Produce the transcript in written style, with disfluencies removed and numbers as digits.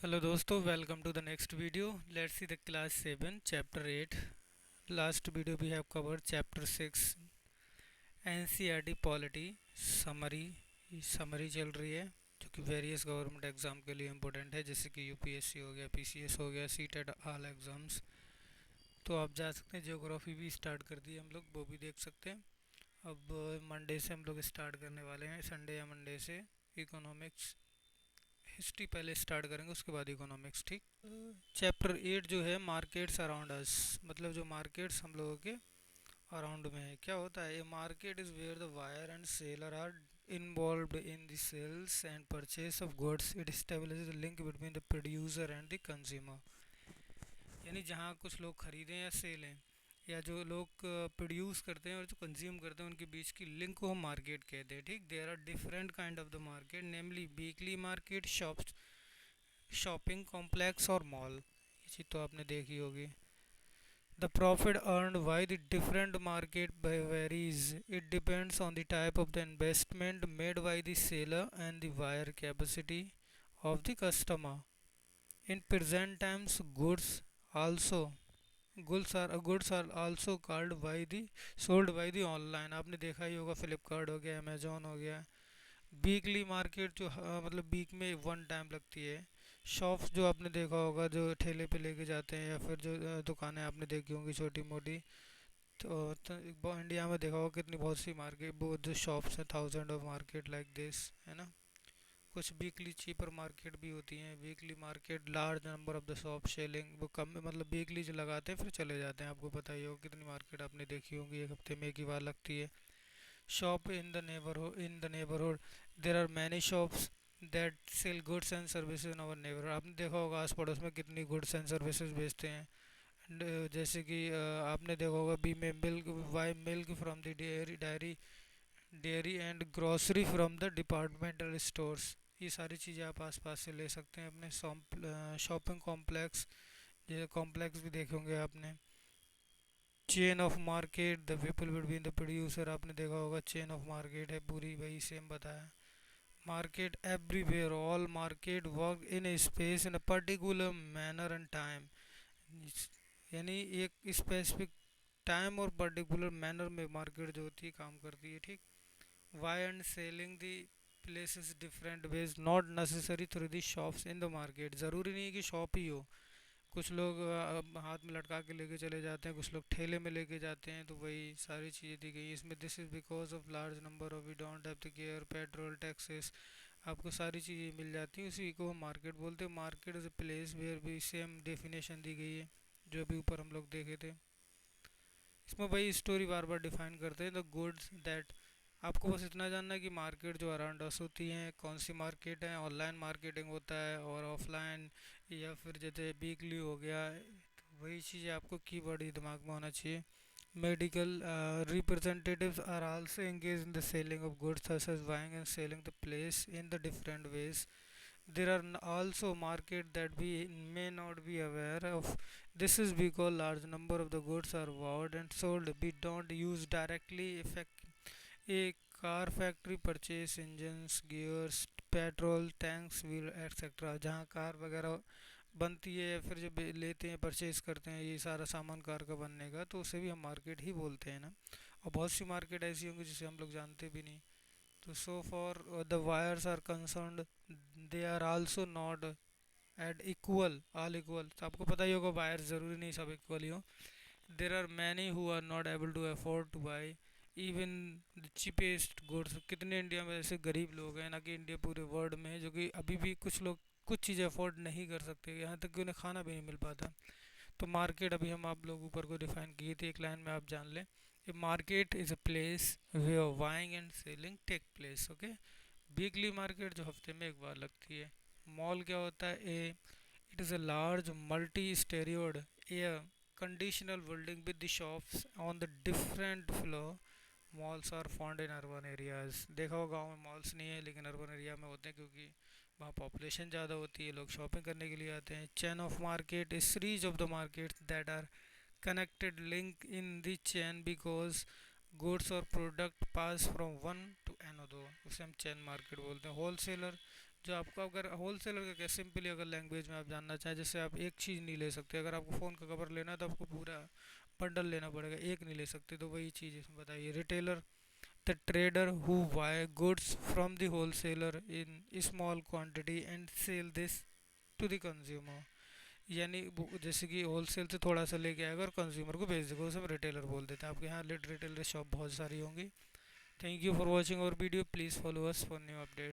Hello दोस्तों, welcome to the next video. Let's see the class 7 chapter 8. Last video we have covered chapter 6 NCERT polity summary. Summary चल रही है जो कि various government exam के लिए इम्पोर्टेंट है, जैसे कि यूपीएससी हो गया, पीसीएस हो गया, सीटेट ऑल एग्ज़ाम्स. तो आप जा सकते हैं. ज्योग्राफी भी स्टार्ट कर दी हम लोग, वो भी देख सकते हैं. अब मंडे से हम लोग स्टार्ट करने वाले हैं, संडे या मंडे से. इकोनॉमिक्स, हिस्ट्री पहले स्टार्ट करेंगे, उसके बाद इकोनॉमिक्स. ठीक. चैप्टर 8 जो है मार्केट्स अराउंड अस, मतलब जो मार्केट्स हम लोगों के अराउंड में है. क्या होता है? A market is where the buyer and seller are involved in the sales and purchase of goods. It establishes the link between the producer and the consumer. यानी जहाँ कुछ लोग खरीदें या सेल हैं, या जो लोग प्रोड्यूस करते हैं और जो कंज्यूम करते हैं, उनके बीच की लिंक को हम मार्केट कहते हैं. ठीक. There are different kind of the market, namely weekly market, shops, shopping complex और मॉल. ये चीज़ तो आपने देखी होगी. The profit earned by the different market varies. It depends on the type of the investment made by the seller and the buyer capacity of the customer. In present times, also goods are also called by the sold by the online. आपने देखा ही होगा, फ्लिपकार्ट हो गया, Amazon हो गया. Weekly market जो मतलब week में वन टाइम लगती है. शॉप्स जो आपने देखा होगा, जो ठेले पे लेके जाते हैं, या फिर जो दुकानें आपने देखी होंगी छोटी मोटी. तो इंडिया में देखा होगा कितनी बहुत सी मार्केट, बहुत जो शॉप्स हैं, thousand of market like this, है ना. कुछ वीकली चीपर मार्केट भी होती हैं. Weekly market large number of the shop selling, वो कम मतलब वीकली जो लगाते हैं फिर चले जाते हैं. आपको पता ही होगा कितनी मार्केट आपने देखी होंगी, एक हफ्ते में एक ही बार लगती है. Shop in the neighborhood, there are many shops that sell goods and services in our neighborhood. आपने देखा होगा आस पड़ोस में कितनी गुड्स एंड सर्विसेज बेचते हैं. जैसे कि आपने देखा होगा बी में milk, buy milk from the dairy and grocery from the departmental stores. ये सारी चीज़ें आप आस पास से ले सकते हैं अपने शॉपिंग कॉम्प्लेक्स. जैसे कॉम्प्लेक्स भी देखे होंगे आपने. Chain of market, the people between the producer. आपने देखा होगा चेन ऑफ मार्केट है पूरी, वही सेम बताया. Market everywhere, all market work in a space in a particular manner and time. यानी एक स्पेसिफिक टाइम और पर्टिकुलर मैनर में मार्केट जो होती है काम करती है. ठीक. Buy and selling the places different ways, not necessary through the shops in the market. ज़रूरी नहीं है कि शॉप ही हो. कुछ लोग हाथ में लटका के लेके चले जाते हैं, कुछ लोग ठेले में लेके जाते हैं. तो वही सारी चीज़ें दी गई इसमें. This is because of large number of we don't have to care petrol taxes. आपको सारी चीज़ें मिल जाती हैं, उसी को हम मार्केट बोलते हैं. Market is a place where भी, सेम डेफिनेशन दी गई है जो अभी ऊपर हम लोग देखे थे. इसमें वही स्टोरी बार बार डिफाइन करते हैं. द गुड्स दैट, आपको बस इतना जानना है कि मार्केट जो अराउंड अस होती हैं कौन सी मार्केट है. ऑनलाइन मार्केटिंग होता है और ऑफलाइन, या फिर जैसे वीकली हो गया. तो वही चीज़ें आपको कीवर्ड ही दिमाग में होना चाहिए. Medical representatives are also engaged in the selling of goods such as buying and selling the place in the different ways. There are also market that we may not be aware of. This is because large number of the goods are bought and sold. We don't use directly effect. A car factory purchase engines, gears, petrol tanks, wheel etcetera. जहाँ car वगैरह बनती है, या फिर जो लेते हैं, purchase करते हैं, ये सारा सामान कार का बनने का, तो उसे भी हम मार्केट ही बोलते हैं ना. और बहुत सी मार्केट ऐसी होंगी जिसे हम लोग जानते भी नहीं. तो so for the wires are concerned, they are also not at equal, all equal. तो आपको पता ही होगा वायर्स ज़रूरी नहीं सब इक्वल ही हो. There are many who are not able to afford to buy even the cheapest goods. कितने इंडिया में ऐसे गरीब लोग हैं ना, कि इंडिया पूरे वर्ल्ड में है, जो कि अभी भी कुछ लोग कुछ चीज़ें अफोर्ड नहीं कर सकते, यहाँ तक कि उन्हें खाना भी नहीं मिल पाता. तो मार्केट अभी हम आप लोग ऊपर को डिफाइन किए थे, एक लाइन में आप जान लें. A market is a place where buying and selling take place. Okay. Weekly market जो हफ्ते में एक बार लगती है. मॉल क्या होता है? A, it is a large multi storeyed air conditioned building with the shops on the different floor. Malls are found in urban areas. देखा हो गाँव में मॉल्स नहीं है, लेकिन अर्बन एरिया में होते हैं, क्योंकि वहाँ पॉपुलेशन ज़्यादा होती है, लोग शॉपिंग करने के लिए आते हैं. Chain of market is series of the markets that are connected link in the chain because goods or product pass from one to another. उसे हम चेन मार्केट बोलते हैं. होल सेलर, जो आपको अगर होल सेलर का क्या, सिंपली अगर लैंग्वेज में आप जानना चाहें, जैसे आप एक चीज़ नहीं ले सकते, अगर आपको फ़ोन का कवर लेना है तो आपको पूरा बंडल लेना पड़ेगा, एक नहीं ले सकते, तो वही चीज़ इसमें बताइए। Retailer, the trader who buy goods from the wholesaler in small quantity and sell this to the consumer. यानी जैसे कि होलसेल से थोड़ा सा लेके आएगा और कंज्यूमर को भेज देगा, वो सब रिटेलर बोल देते हैं। आपके यहाँ रिटेलर शॉप बहुत सारी होंगी। Thank you for watching our video, please follow us for new updates.